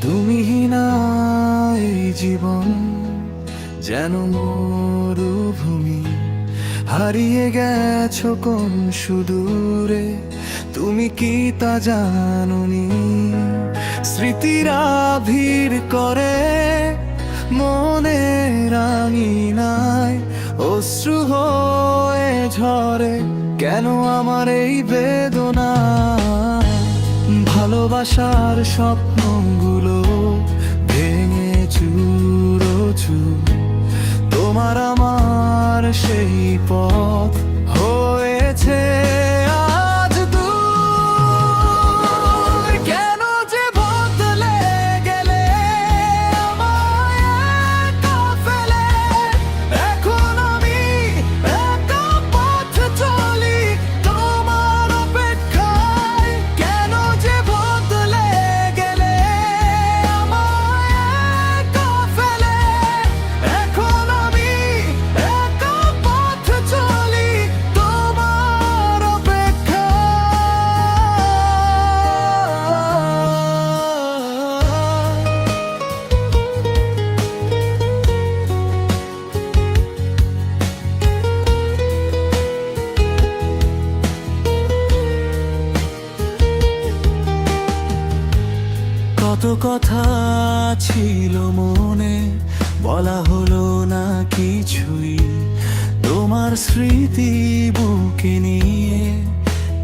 তুমিহীনা এই জীবন যেন মরুভূমি, হারিয়ে গেছো কোন সুদূরে, তুমি কি তা জানোনি? স্মৃতিরা ভিড় করে মনে রাঙিনায়, অশ্রু হয়ে ঝরে কেন আমার এই বেদনা? ভালোবাসার স্বপ্নগুলো ভেঙে চুরোচুর, তোমার আমার সেই পথ হয়েছে আজ দূর। কেন যে বদলে গেলে আমায় একা ফেলে, এখন আমি একা পথ চলি তোমার অপেক্ষায়। কেন যে বদলে গেলে আমায় একা ফেলে, এখন আমি একা পথ চলি তোমার অপেক্ষায়। কত কথা ছিল মনে, বলা হলো না কিছুই। তোমার স্মৃতি বুকে নিয়ে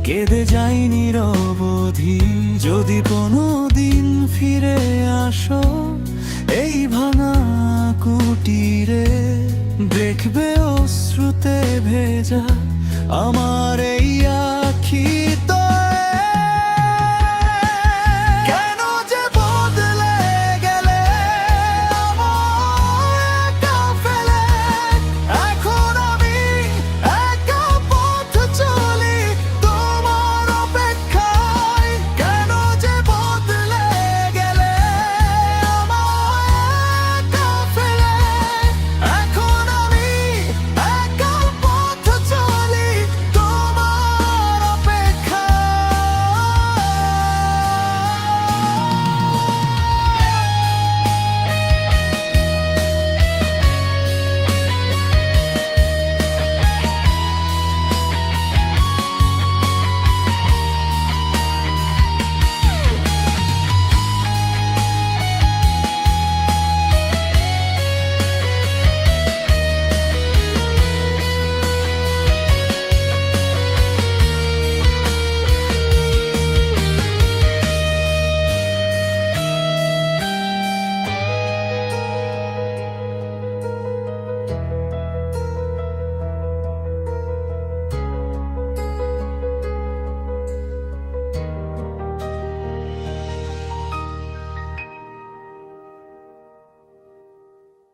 কেঁদে যাই নিরবধি। যদি কোনোদিন ফিরে আসো এই ভাঙা কুটিরে, দেখবে অশ্রুতে ভেজা আমার এই